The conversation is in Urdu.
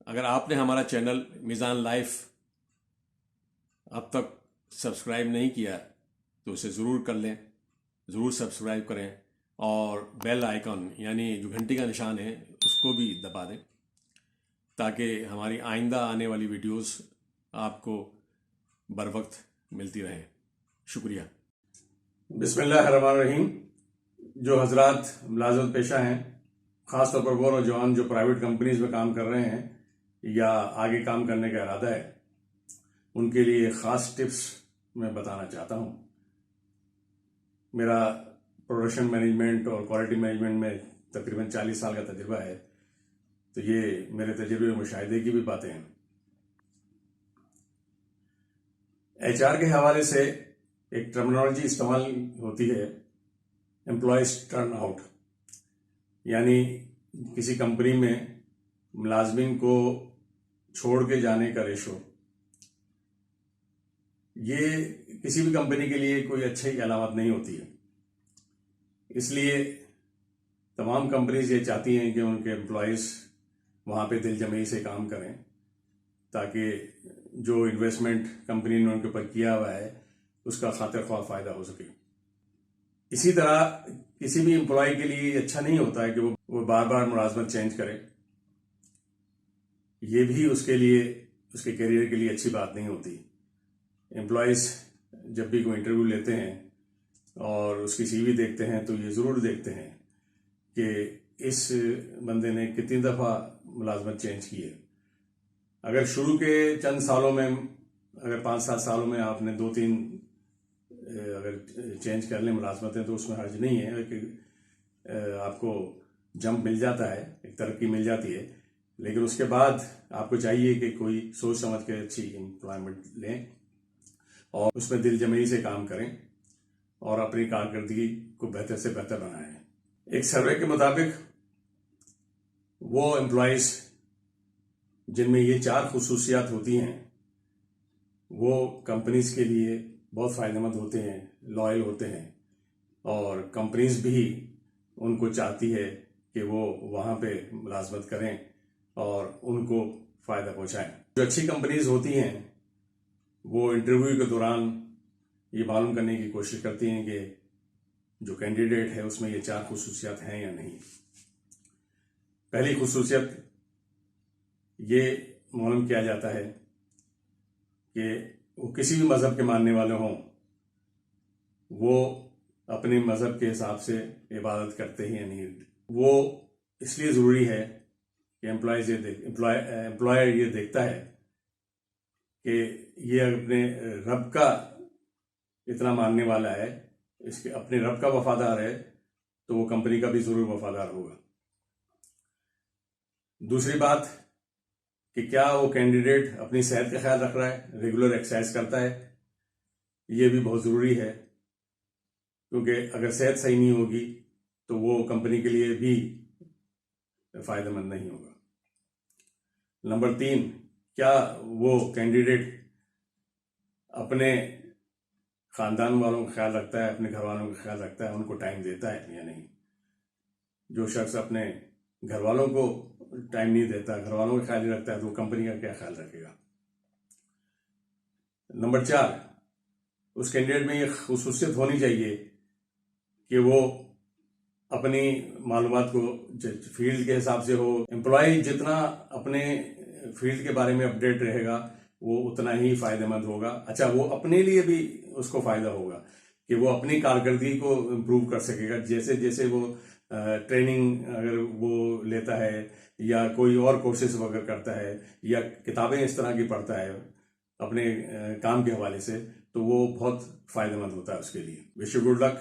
اگر آپ نے ہمارا چینل میزان لائف اب تک سبسکرائب نہیں کیا تو اسے ضرور کر لیں، ضرور سبسکرائب کریں اور بیل آئیکن یعنی جو گھنٹی کا نشان ہے اس کو بھی دبا دیں تاکہ ہماری آئندہ آنے والی ویڈیوز آپ کو بر وقت ملتی رہیں۔ شکریہ۔ بسم اللہ الرحمن الرحیم۔ جو حضرات ملازمت پیشہ ہیں، خاص طور پر وہ نوجوان جو پرائیویٹ کمپنیز میں کام کر رہے ہیں یا آگے کام کرنے کا ارادہ ہے، ان کے لیے خاص ٹپس میں بتانا چاہتا ہوں۔ میرا پروڈکشن مینجمنٹ اور کوالٹی مینجمنٹ میں تقریباً 40 سال کا تجربہ ہے، تو یہ میرے تجربے اور مشاہدے کی بھی باتیں ہیں۔ HR کے حوالے سے ایک ٹرمنالوجی استعمال ہوتی ہے، امپلائیز ٹرن آؤٹ، یعنی کسی کمپنی میں ملازمین کو چھوڑ کے جانے کا ریشو۔ یہ کسی بھی کمپنی کے لیے کوئی اچھی علامت نہیں ہوتی ہے، اس لیے تمام کمپنیز یہ چاہتی ہیں کہ ان کے امپلائیز وہاں پہ دل جمعی سے کام کریں تاکہ جو انویسٹمنٹ کمپنی نے ان کے اوپر کیا ہوا ہے اس کا خاطر خواہ فائدہ ہو سکے۔ اسی طرح کسی بھی امپلائی کے لیے اچھا نہیں ہوتا ہے کہ وہ بار بار ملازمت چینج کرے، یہ بھی اس کے لیے، اس کے کیریئر کے لیے اچھی بات نہیں ہوتی۔ امپلائیز جب بھی کوئی انٹرویو لیتے ہیں اور اس کی CV دیکھتے ہیں تو یہ ضرور دیکھتے ہیں کہ اس بندے نے کتنی دفعہ ملازمت چینج کی ہے۔ اگر شروع کے چند سالوں میں، اگر 5-7 سالوں میں آپ نے 2-3 اگر چینج کر لیں ملازمتیں تو اس میں حرج نہیں ہے کہ آپ کو جمپ مل جاتا ہے، ایک ترقی مل جاتی ہے، لیکن اس کے بعد آپ کو چاہیے کہ کوئی سوچ سمجھ کے اچھی امپلائمنٹ لیں اور اس میں دل جمعی سے کام کریں اور اپنی کارکردگی کو بہتر سے بہتر بنائیں۔ ایک سروے کے مطابق وہ امپلائیز جن میں یہ 4 خصوصیات ہوتی ہیں وہ کمپنیز کے لیے بہت فائدہ مند ہوتے ہیں، لائل ہوتے ہیں، اور کمپنیز بھی ان کو چاہتی ہے کہ وہ وہاں پہ ملازمت کریں اور ان کو فائدہ پہنچائیں۔ جو اچھی کمپنیز ہوتی ہیں وہ انٹرویو کے دوران یہ معلوم کرنے کی کوشش کرتی ہیں کہ جو کینڈیڈیٹ ہے اس میں یہ 4 خصوصیات ہیں یا نہیں۔ پہلی خصوصیت یہ معلوم کیا جاتا ہے کہ وہ کسی بھی مذہب کے ماننے والے ہوں، وہ اپنے مذہب کے حساب سے عبادت کرتے ہیں یا نہیں۔ وہ اس لیے ضروری ہے کہ امپلائر یہ دیکھتا ہے کہ یہ اپنے رب کا اتنا ماننے والا ہے، اس کے اپنے رب کا وفادار ہے، تو وہ کمپنی کا بھی ضرور وفادار ہوگا۔ دوسری بات کہ کیا وہ کینڈیڈیٹ اپنی صحت کا خیال رکھ رہا ہے، ریگولر ایکسرسائز کرتا ہے، یہ بھی بہت ضروری ہے، کیونکہ اگر صحت صحیح نہیں ہوگی تو وہ کمپنی کے لیے بھی فائدہ مند نہیں ہوگا۔ نمبر 3، کیا وہ کینڈیڈیٹ اپنے خاندان والوں کا خیال رکھتا ہے، اپنے گھر والوں کا خیال رکھتا ہے، ان کو ٹائم دیتا ہے یا نہیں۔ جو شخص اپنے گھر والوں کو ٹائم نہیں دیتا، گھر والوں کا خیال نہیں رکھتا ہے، تو وہ کمپنی کا کیا خیال رکھے گا۔ نمبر 4، اس کینڈیڈیٹ میں یہ خصوصیت ہونی چاہیے کہ وہ اپنی معلومات کو فیلڈ کے حساب سے ہو۔ امپلائی جتنا اپنے فیلڈ کے بارے میں اپڈیٹ رہے گا وہ اتنا ہی فائدہ مند ہوگا۔ اچھا، وہ اپنے لیے بھی اس کو فائدہ ہوگا کہ وہ اپنی کارکردگی کو امپروو کر سکے گا، جیسے جیسے وہ ٹریننگ اگر وہ لیتا ہے یا کوئی اور کورسز وغیرہ کرتا ہے یا کتابیں اس طرح کی پڑھتا ہے اپنے کام کے حوالے سے، تو وہ بہت فائدہ مند ہوتا ہے اس کے لیے۔ Wish you good luck.